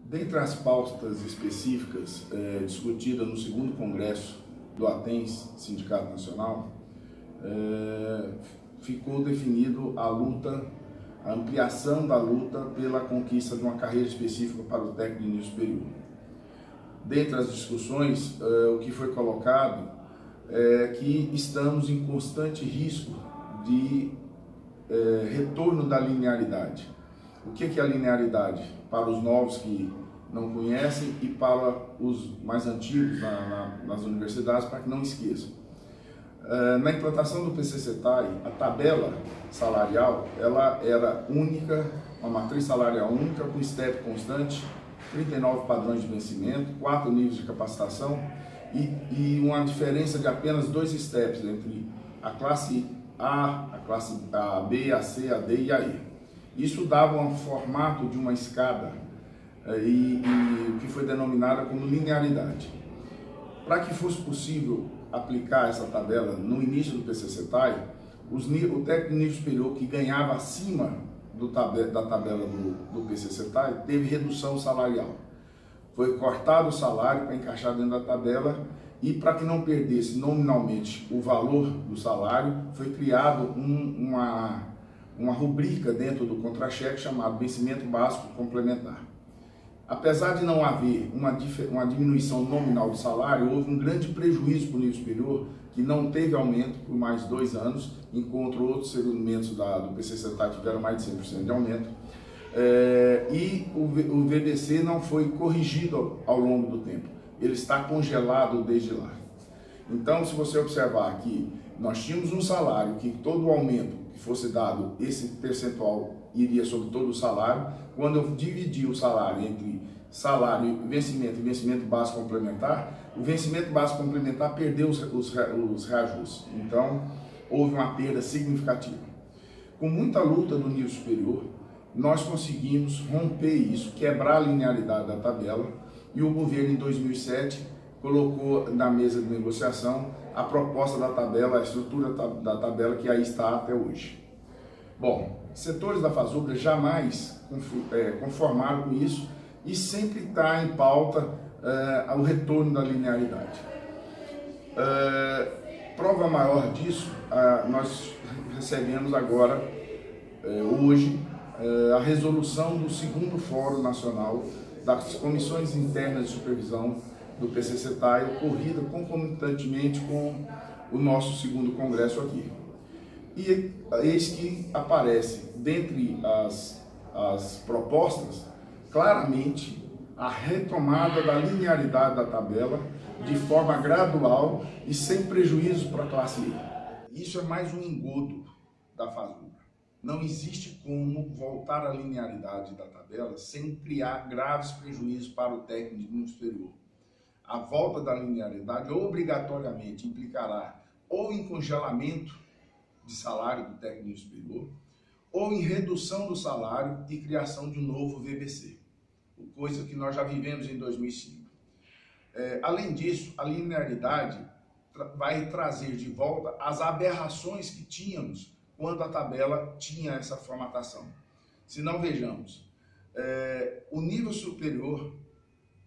Dentre as pautas específicas discutidas no segundo congresso do ATENS, Sindicato Nacional, ficou definido a ampliação da luta pela conquista de uma carreira específica para o técnico de nível superior. Dentre as discussões, o que foi colocado é que estamos em constante risco de retorno da linearidade. O que é a linearidade? Para os novos que não conhecem e para os mais antigos nas universidades, para que não esqueçam. Na implantação do PCCETAI, a tabela salarial ela era única, uma matriz salarial única, com step constante, 39 padrões de vencimento, 4 níveis de capacitação e uma diferença de apenas 2 steps entre a classe A, a classe A, B, a C, a D e a E. Isso dava um formato de uma escada e que foi denominada como linearidade. Para que fosse possível aplicar essa tabela no início do PCCETAI, o técnico de nível superior que ganhava acima da tabela do PCCETAI teve redução salarial. Foi cortado o salário para encaixar dentro da tabela e para que não perdesse nominalmente o valor do salário, foi criado uma rubrica dentro do contra-cheque chamado vencimento básico complementar. Apesar de não haver uma diminuição nominal do salário, houve um grande prejuízo para o nível superior, que não teve aumento por mais 2 anos, enquanto outros segmentos do PCCETAI tiveram mais de 100% de aumento. E o VBC não foi corrigido ao longo do tempo, ele está congelado desde lá. Então, se você observar que nós tínhamos um salário que todo o aumento que fosse dado, esse percentual iria sobre todo o salário. Quando eu dividi o salário entre salário e vencimento básico complementar, o vencimento básico complementar perdeu os reajustes. Então, houve uma perda significativa. Com muita luta do nível superior, nós conseguimos romper isso, quebrar a linearidade da tabela, e o governo, em 2007, colocou na mesa de negociação a proposta da tabela, a estrutura da tabela que aí está até hoje. Bom, setores da FASUBRA jamais conformaram com isso e sempre está em pauta o retorno da linearidade. Prova maior disso, nós recebemos agora, hoje, a resolução do 2º Fórum Nacional das Comissões Internas de Supervisão do PCCETAI, ocorrida concomitantemente com o nosso 2º Congresso aqui. E eis que aparece, dentre as propostas, claramente a retomada da linearidade da tabela de forma gradual e sem prejuízo para a classe E. Isso é mais um engodo da FASUBRA. Não existe como voltar à linearidade da tabela sem criar graves prejuízos para o técnico de nível superior. A volta da linearidade obrigatoriamente implicará ou em congelamento de salário do técnico de nível superior, ou em redução do salário e criação de um novo VBC, coisa que nós já vivemos em 2005. Além disso, a linearidade vai trazer de volta as aberrações que tínhamos quando a tabela tinha essa formatação. Se não, vejamos, o nível superior,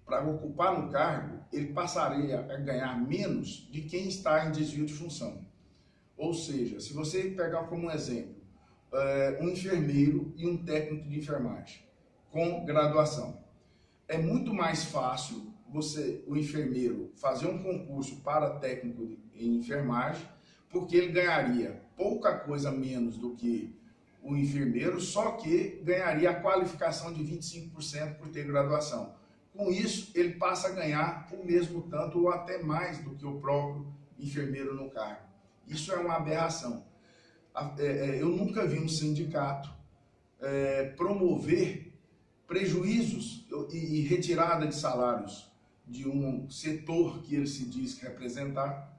para ocupar um cargo, ele passaria a ganhar menos de quem está em desvio de função. Ou seja, se você pegar como exemplo um enfermeiro e um técnico de enfermagem com graduação, é muito mais fácil o enfermeiro fazer um concurso para técnico em enfermagem, porque ele ganharia pouca coisa menos do que o enfermeiro, só que ganharia a qualificação de 25% por ter graduação. Com isso, ele passa a ganhar o mesmo tanto ou até mais do que o próprio enfermeiro no cargo. Isso é uma aberração. Eu nunca vi um sindicato promover prejuízos e retirada de salários de um setor que ele se diz representar,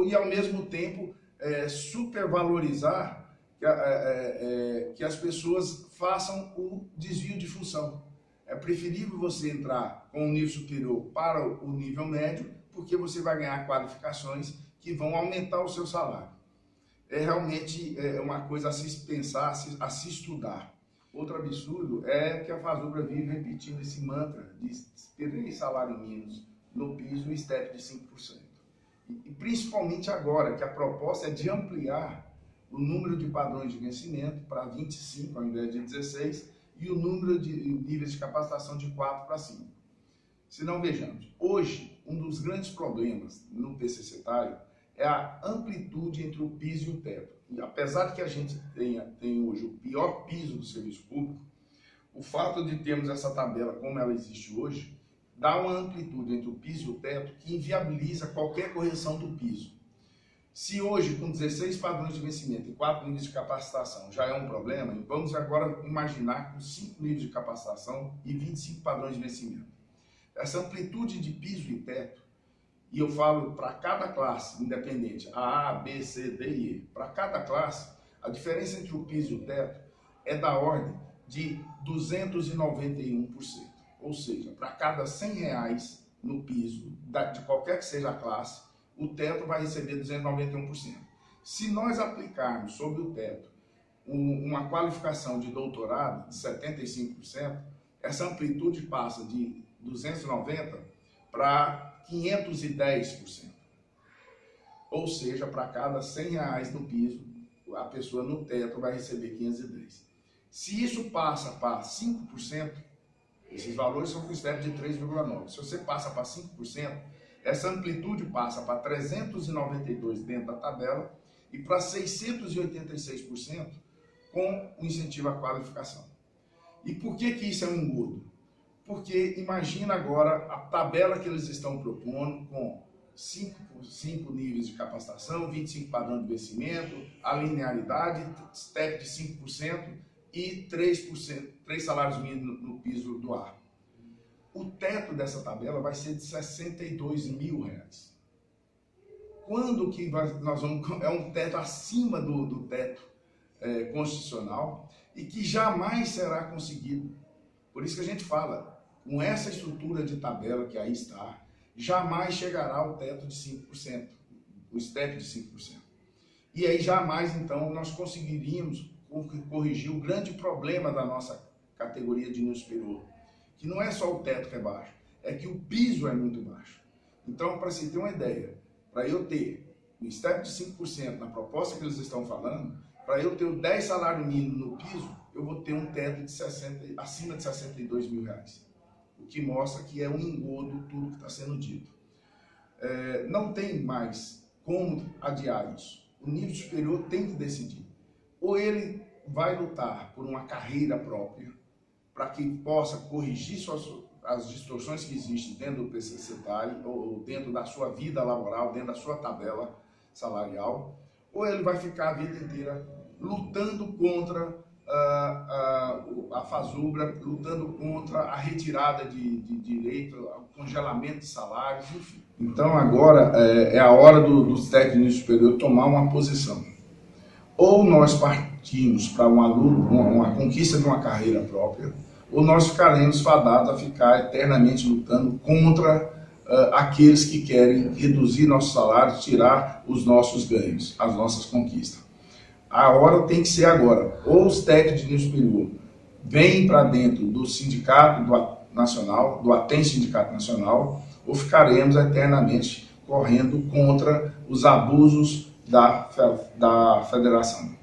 e ao mesmo tempo supervalorizar que as pessoas façam o desvio de função. É preferível você entrar com um nível superior para o nível médio, porque você vai ganhar qualificações que vão aumentar o seu salário. É realmente uma coisa a se pensar, a se estudar. Outro absurdo é que a Fazubra vive repetindo esse mantra de 3 salários mínimos no piso e step de 5%. E principalmente agora, que a proposta é de ampliar o número de padrões de vencimento para 25 ao invés de 16 e o número de níveis de capacitação de 4 para 5. Se não, vejamos, hoje um dos grandes problemas no PCCetário é a amplitude entre o piso e o teto. E apesar de que a gente tem hoje o pior piso do serviço público, o fato de termos essa tabela como ela existe hoje, dá uma amplitude entre o piso e o teto que inviabiliza qualquer correção do piso. Se hoje, com 16 padrões de vencimento e 4 níveis de capacitação já é um problema, vamos agora imaginar com 5 níveis de capacitação e 25 padrões de vencimento. Essa amplitude de piso e teto, e eu falo para cada classe independente, A, B, C, D e E, para cada classe, a diferença entre o piso e o teto é da ordem de 291%. Ou seja, para cada R$100 no piso, de qualquer que seja a classe, o teto vai receber 291%. Se nós aplicarmos sobre o teto uma qualificação de doutorado de 75%, essa amplitude passa de 290% para 510%. Ou seja, para cada R$100 no piso, a pessoa no teto vai receber 510. Se isso passa para 5%, esses valores são com step de 3,9. Se você passa para 5%, essa amplitude passa para 392 dentro da tabela e para 686% com o incentivo à qualificação. E por que isso é um engodo? Porque imagina agora a tabela que eles estão propondo com 5 níveis de capacitação, 25 padrões de vencimento, a linearidade, step de 5% e 3 salários mínimos no piso do ar. O teto dessa tabela vai ser de R$62 mil. Quando que nós vamos... É um teto acima do teto constitucional e que jamais será conseguido. Por isso que a gente fala, com essa estrutura de tabela que aí está, jamais chegará ao teto de 5%, o step de 5%. E aí jamais, então, nós conseguiríamos corrigir o grande problema da nossa categoria de nível superior, que não é só o teto que é baixo, é que o piso é muito baixo. Então, para se ter uma ideia, para eu ter um step de 5% na proposta que eles estão falando, para eu ter o 10 salário mínimo no piso, eu vou ter um teto de acima de R$62 mil. O que mostra que é um engodo tudo que está sendo dito. Não tem mais como adiar isso. O nível superior tem que decidir. Ou ele vai lutar por uma carreira própria, para que possa corrigir as distorções que existem dentro do PCCetário, ou dentro da sua vida laboral, dentro da sua tabela salarial, ou ele vai ficar a vida inteira lutando contra a Fazubra, lutando contra a retirada de direito, o congelamento de salários, enfim. Então agora é a hora dos técnicos superiores tomar uma posição. Ou nós partimos para uma conquista de uma carreira própria, ou nós ficaremos fadados a ficar eternamente lutando contra aqueles que querem reduzir nossos salários, tirar os nossos ganhos, as nossas conquistas. A hora tem que ser agora. Ou os técnicos de nível superior vêm para dentro do sindicato nacional, do ATEM Sindicato Nacional, ou ficaremos eternamente correndo contra os abusos da federação.